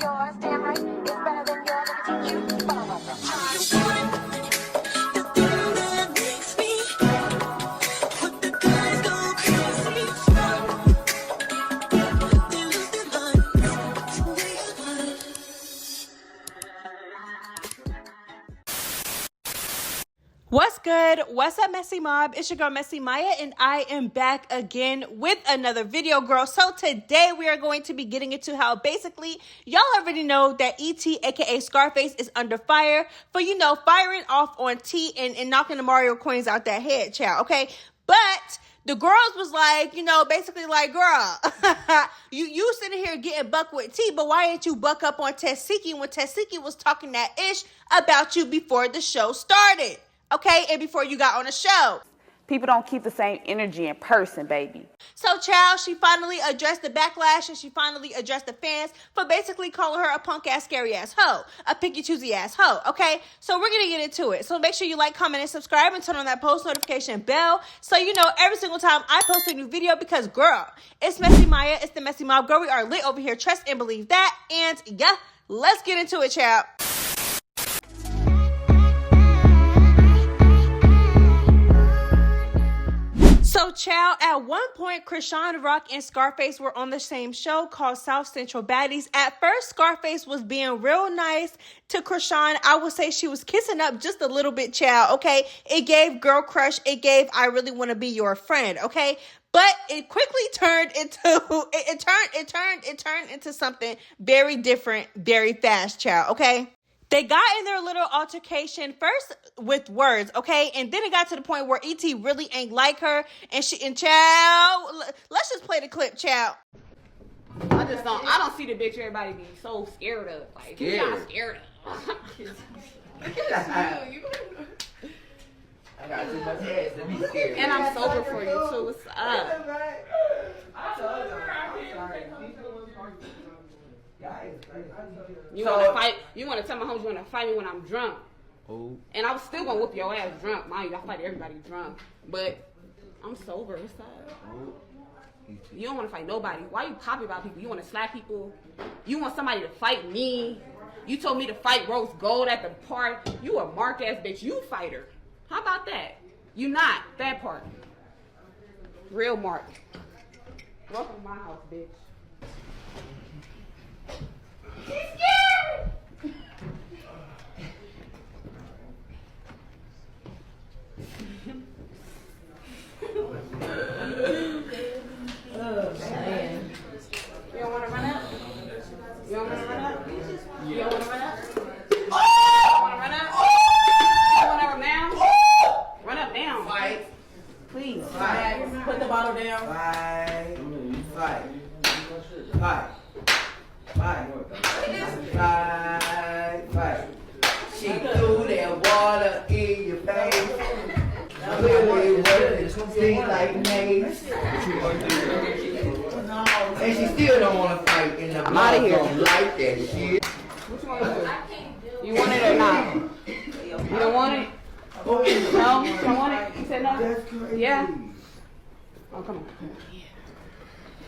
yours. Damn right, it's better than yours. I can teach you. Follow What's good? What's up, Messy Mob? It's your girl, Messy Maya, and I am back again with another video, girl. So today we are going to be getting into how basically y'all already know that E.T., aka Scarface, is under fire for, firing off on T and knocking the Mario coins out that head, child, okay? But the girls was like, basically like, girl, you sitting here getting buck with T, but why ain't you buck up on Tesehki when Tesehki was talking that ish about you before the show started? Okay, and before you got on the show. People don't keep the same energy in person, baby. So, child, she finally addressed the backlash and she finally addressed the fans for basically calling her a punk-ass, scary-ass hoe. A picky-choosy-ass hoe, okay? So, we're going to get into it. So, make sure you like, comment, and subscribe and turn on that post notification bell so you know every single time I post a new video because, girl, it's Messy Maya, it's the Messy Mob. Girl, we are lit over here. Trust and believe that. And, yeah, let's get into it, child. So, child, at one point, Chrisean Rock and Scarface were on the same show called South Central Baddies. At first, Scarface was being real nice to Chrisean. I would say she was kissing up just a little bit, child, okay? It gave girl crush. It gave I really want to be your friend, okay? But it quickly turned into, it turned into something very different, very fast, child, okay? They got in their little altercation first with words, okay? And then it got to the point where E.T. really ain't like her. And child, let's just play the clip, child. I don't see the bitch everybody be so scared of. Like, who y'all scared of? I got too much ass to be scared. And I'm sober for you, so what's up? I told her. You want to fight? You want to tell my homies you want to fight me when I'm drunk? Oh. And I was still gonna whoop your ass drunk. Mind you, I fight everybody drunk, but I'm sober. What's up? Oh. You don't want to fight nobody. Why you popping about people? You want to slap people? You want somebody to fight me? You told me to fight Rose Gold at the park. You a mark ass bitch. You fighter. How about that? You not that part. Real mark. Welcome to my house, bitch. She's scared. Oh, man. You don't want to run up? You don't want to run up? You don't want to run up? Oh! You want to run up? Oh! You want to run down? Oh! Run up down. Fight. Please. Fight. Put the bottle down. Fight. Fight. Fight. Fight. Fight. Fight. She threw that water in your face. Clearly, water sting like mace. And she still don't want to fight in the blood. Don't like that shit. What you want to do? You want it or not? You don't want it? No? You don't want it? You said no? That's crazy. Yeah? Oh, come on.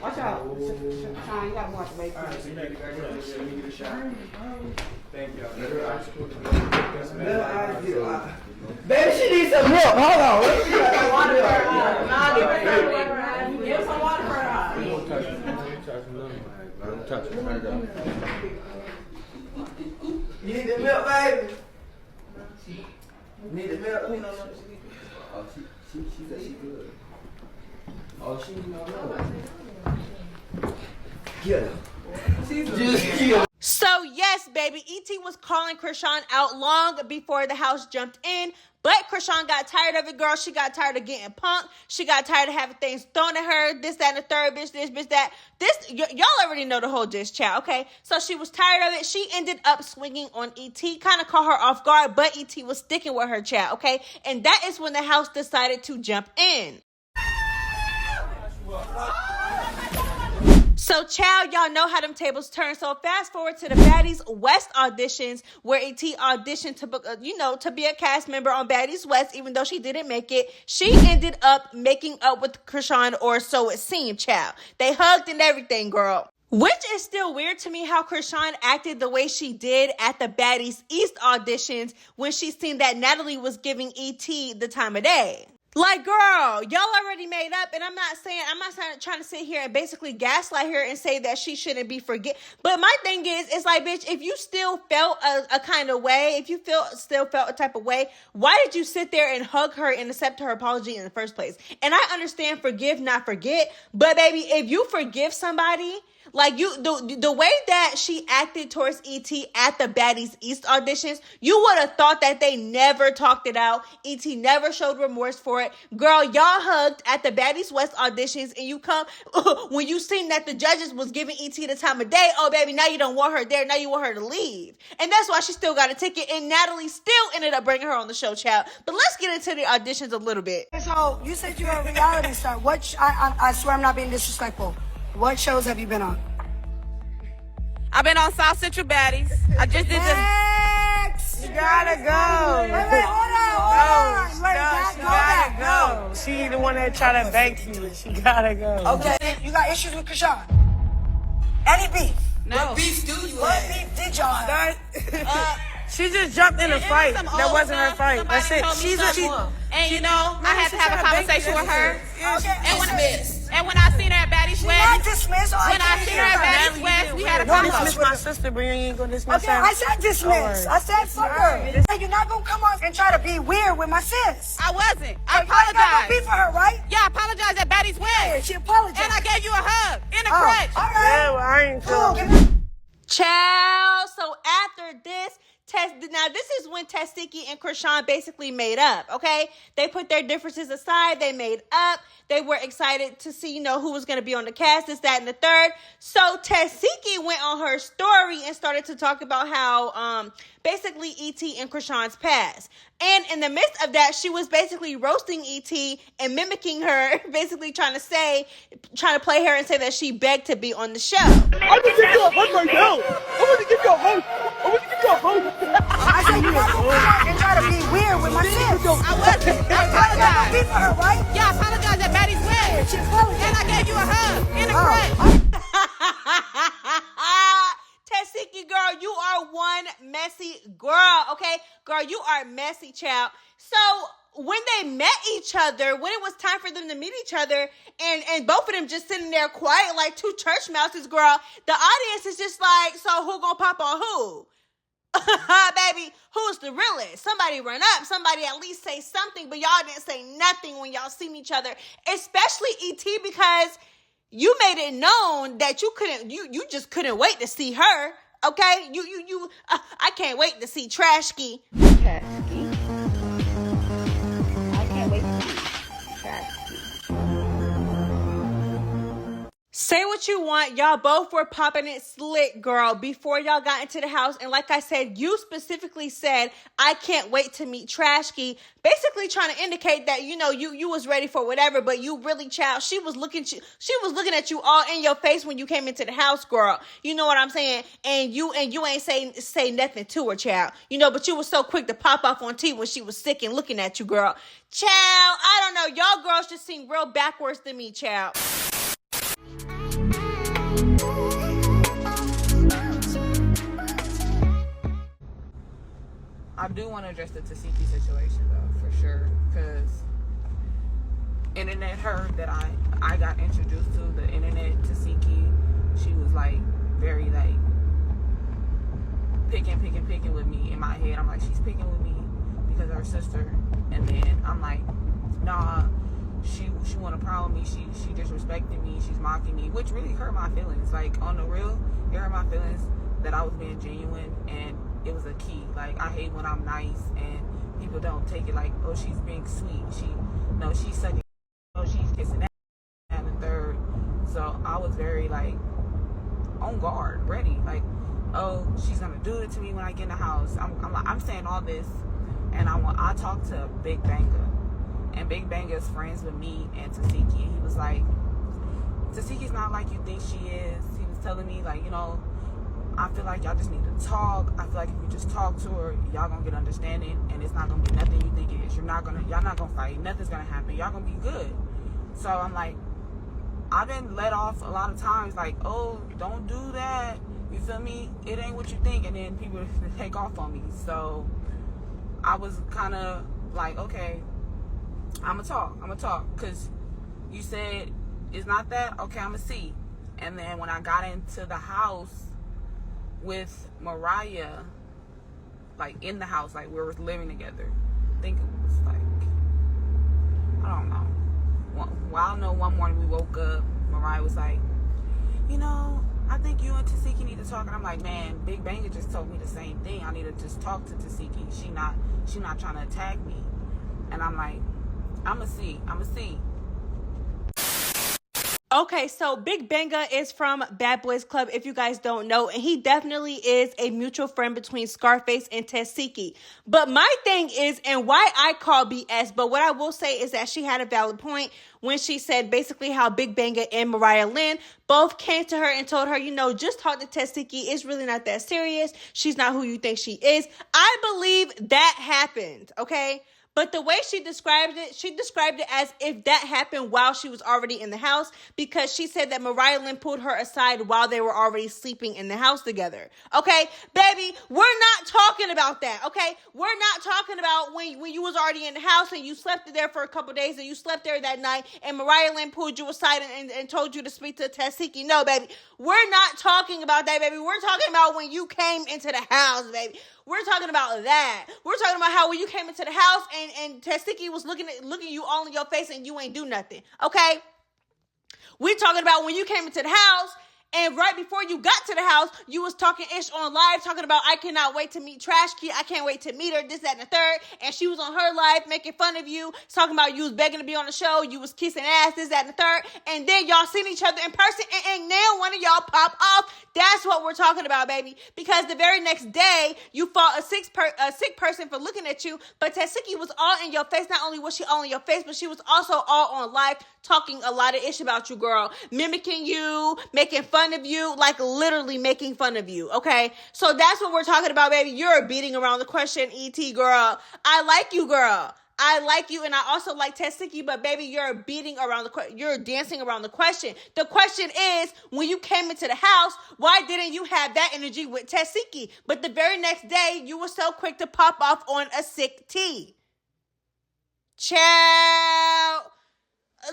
Watch out. Sean, you gotta watch, baby. Thank you. Baby, she needs some milk. Hold on. Water for her eye. Give some water for her eye. Don't touch it. Let it go. You need the milk, baby? Need the milk? Oh, she said she good. Oh, she don't know. Get her. Just kill her. So, yes, baby, E.T. was calling Chrisean out long before the house jumped in, but Chrisean got tired of it, girl. She got tired of getting punked. She got tired of having things thrown at her, this, that, and the third, bitch, this, bitch, that. Y'all already know the whole diss, child, okay? So she was tired of it. She ended up swinging on E.T., kind of caught her off guard, but E.T. was sticking with her, child, okay? And that is when the house decided to jump in. So, child, y'all know how them tables turn. So, fast forward to the Baddies West auditions, where E.T. auditioned to book, to be a cast member on Baddies West, even though she didn't make it. She ended up making up with Chrisean, or so it seemed, child. They hugged and everything, girl. Which is still weird to me how Krishan acted the way she did at the Baddies East auditions when she seen that Natalie was giving E.T. the time of day. Like, girl, y'all already made up, and I'm not trying to sit here and basically gaslight her and say that she shouldn't be But my thing is, it's like, bitch, if you still felt a kind of way, if you still felt a type of way, why did you sit there and hug her and accept her apology in the first place? And I understand forgive, not forget, but baby, if you forgive somebody, like the way that she acted towards E.T. at the Baddies East auditions, you would have thought that they never talked it out. E.T. never showed remorse for it. Girl, y'all hugged at the Baddies West auditions, and you come when you seen that the judges was giving E.T. the time of day. Oh, baby, now you don't want her there. Now you want her to leave. And that's why she still got a ticket, and Natalie still ended up bringing her on the show, child. But let's get into the auditions a little bit. So, you said you're a reality star. I swear I'm not being disrespectful. What shows have you been on? I've been on South Central Baddies. I just did the... Next! You gotta go. Wait, hold on. She gotta go. She the one that tried to bank you. She gotta go. Okay, you got issues with Krishan? Any beef? No. What beef do you What have? beef did y'all have? She just jumped in a fight. That wasn't her fight. That's it. And you know, I had to have a conversation with her. Okay, And when I seen her at Baddies she's not West, dismissed. when I seen her at Baddies West, we had a You dismiss conversation. my sister, but you ain't gonna dismiss Okay, her. I said dismiss. I said fuck her. Hey, you're not gonna come on and try to be weird with my sis. I wasn't. You I ain't got no apologized. beef for her, right? Yeah, I apologized at Baddies Yeah, West. she apologized. And I gave you a hug in the Oh, crutch. all Yeah, right. well, I ain't Cool. sure. Child. So after this, now this is when Tesehki and Krishan basically made up, okay? They put their differences aside. They made up. They were excited to see, who was going to be on the cast, this, that, and the third. So Tesehki went on her story and started to talk about how basically E.T. and Krishan's past. And in the midst of that, she was basically roasting E.T. and mimicking her, basically trying to play her and say that she begged to be on the show. I'm gonna give you a hug right now. I'm gonna give you a hug. I'm gonna give you a hug. I said you're not gonna come on and try to be weird with my sis. I wasn't. I You ain't got no apologized. beef for her, right? Yeah, I apologized at Baddies West. She apologized. And I gave you a hug in the Oh. crutch. Tesehki, girl, you are one messy girl, okay? Girl, you are messy, child. So when they met each other, when it was time for them to meet each other, and both of them just sitting there quiet like two church mouses, girl, the audience is just like, so who gonna pop on who? Baby, who's the realest? Somebody run up. Somebody at least say something, but y'all didn't say nothing when y'all seen each other, especially E.T., because you made it known that you just couldn't wait to see her. Okay, I can't wait to see Trashki. I can't wait to see Trashki. Say what you want. Y'all both were popping it slick, girl, before y'all got into the house. And like I said, you specifically said, I can't wait to meet Trashki. Basically trying to indicate that, you was ready for whatever, but you really, child, she was looking at you all in your face when you came into the house, girl. You know what I'm saying? And you ain't say nothing to her, child. But you was so quick to pop off on T when she was sick and looking at you, girl. Child, I don't know. Y'all girls just seem real backwards to me, child. I do want to address the Tesehki situation though, for sure, because internet her that I got introduced to, the internet Tesehki, she was like very like picking with me. In my head I'm like, she's picking with me because of her sister, and then I'm like, nah, she want to problem me, she disrespected me, she's mocking me, which really hurt my feelings. Like, on the real, it hurt my feelings that I was being genuine, and it was a key. Like, I hate when I'm nice and people don't take it like, oh, she's being sweet. She's sucking. Oh, she's kissing that and the third. So I was very like on guard, ready. Like, oh, she's gonna do it to me when I get in the house. I'm saying all this, and I talked to Big Banga, and Big Banga is friends with me and Tesehki. He was like, Tesehki's not like you think she is. He was telling me like, I feel like y'all just need to talk. I feel like if you just talk to her, y'all gonna get understanding, and it's not gonna be nothing you think it is. Y'all not gonna fight. Nothing's gonna happen. Y'all gonna be good. So I'm like, I've been let off a lot of times, like, oh, don't do that. You feel me? It ain't what you think. And then people take off on me. So I was kind of like, okay, I'm going to talk. Because you said it's not that. Okay, I'm going to see. And then when I got into the house with Mariah, like in the house, like we were living together, I think it was like, I don't know. Well, I know one morning we woke up, Mariah was like, you know, I think you and Tesehki need to talk. And I'm like, man, Big Banger just told me the same thing. I need to just talk to Tesehki. She not trying to attack me. And I'm like, I'ma see. Okay, so Big Benga is from Bad Boys Club, if you guys don't know, and he definitely is a mutual friend between Scarface and Tesehki. But my thing is, and why I call BS, but what I will say is that she had a valid point when she said basically how Big Benga and Mariah Lynn both came to her and told her, you know, just talk to Tesehki. It's really not that serious. She's not who you think she is. I believe that happened, okay? But the way she described it as if that happened while she was already in the house, because she said that Mariah Lynn pulled her aside while they were already sleeping in the house together. Okay, baby, we're not talking about that, okay? We're not talking about when you was already in the house and you slept there for a couple days and you slept there that night and Mariah Lynn pulled you aside and told you to speak to Tesehki. No, baby, we're not talking about that, baby. We're talking about when you came into the house, baby. We're talking about that. We're talking about how when you came into the house and Tesehki was looking you all in your face and you ain't do nothing. Okay? We're talking about when you came into the house and right before you got to the house, you was talking ish on live, talking about I cannot wait to meet Trash Kid. I can't wait to meet her, this, that, and the third. And she was on her live making fun of you, talking about you was begging to be on the show. You was kissing ass, this, that, and the third. And then y'all seen each other in person and now one of y'all pop off. That's what we're talking about, baby. Because the very next day, you fought a sick person for looking at you. But Tesehki was all in your face. Not only was she all in your face, but she was also all on live talking a lot of ish about you, girl. Mimicking you, making fun of you, like literally making fun of you, okay? So that's what we're talking about, baby. You're beating around the question, E.T., girl. I like you, girl. I like you, and I also like Tesehki, but baby, you're beating around you're dancing around the question. The question is, when you came into the house, why didn't you have that energy with Tesehki? But the very next day, you were so quick to pop off on a sick tea. Ciao.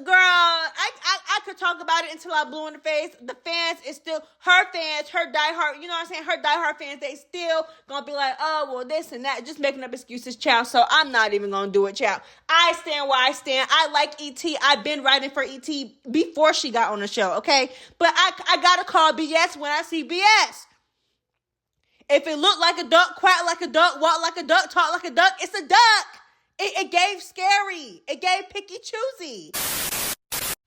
Girl, I could talk about it until I blew in the face. The fans is still, her fans, her diehard, you know what I'm saying? Her diehard fans, they still gonna be like, oh, well, this and that, just making up excuses, child. So I'm not even gonna do it, child. I stand where I stand. I like E.T. I've been writing for E.T. before she got on the show, okay? But I gotta call BS when I see BS. If it looked like a duck, quack like a duck, walk like a duck, talk like a duck, it's a duck. It gave scary. It gave picky choosy.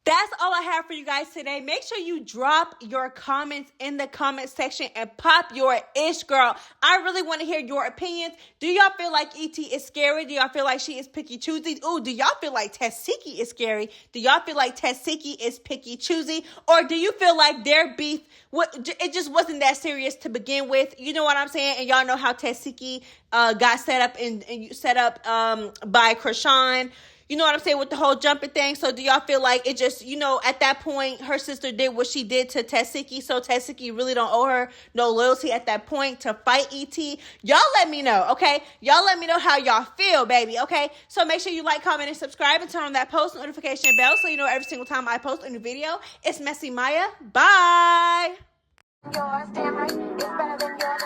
That's all I have for you guys today. Make sure you drop your comments in the comment section and pop your ish, girl. I really want to hear your opinions. Do y'all feel like E.T. is scary? Do y'all feel like she is picky choosy? Ooh, do y'all feel like Tesehki is scary? Do y'all feel like Tesehki is picky choosy? Or do you feel like their beef, it just wasn't that serious to begin with? You know what I'm saying? And y'all know how Tesehki got set up by Krishan. You know what I'm saying, with the whole jumping thing. So do y'all feel like it just, you know, at that point, her sister did what she did to Tesehki, so Tesehki really don't owe her no loyalty at that point to fight E.T.? Y'all let me know, okay? Y'all let me know how y'all feel, baby, okay? So make sure you like, comment, and subscribe, and turn on that post notification bell so you know every single time I post a new video. It's Messy Maya. Bye! Yours, damn right, it's better than yours.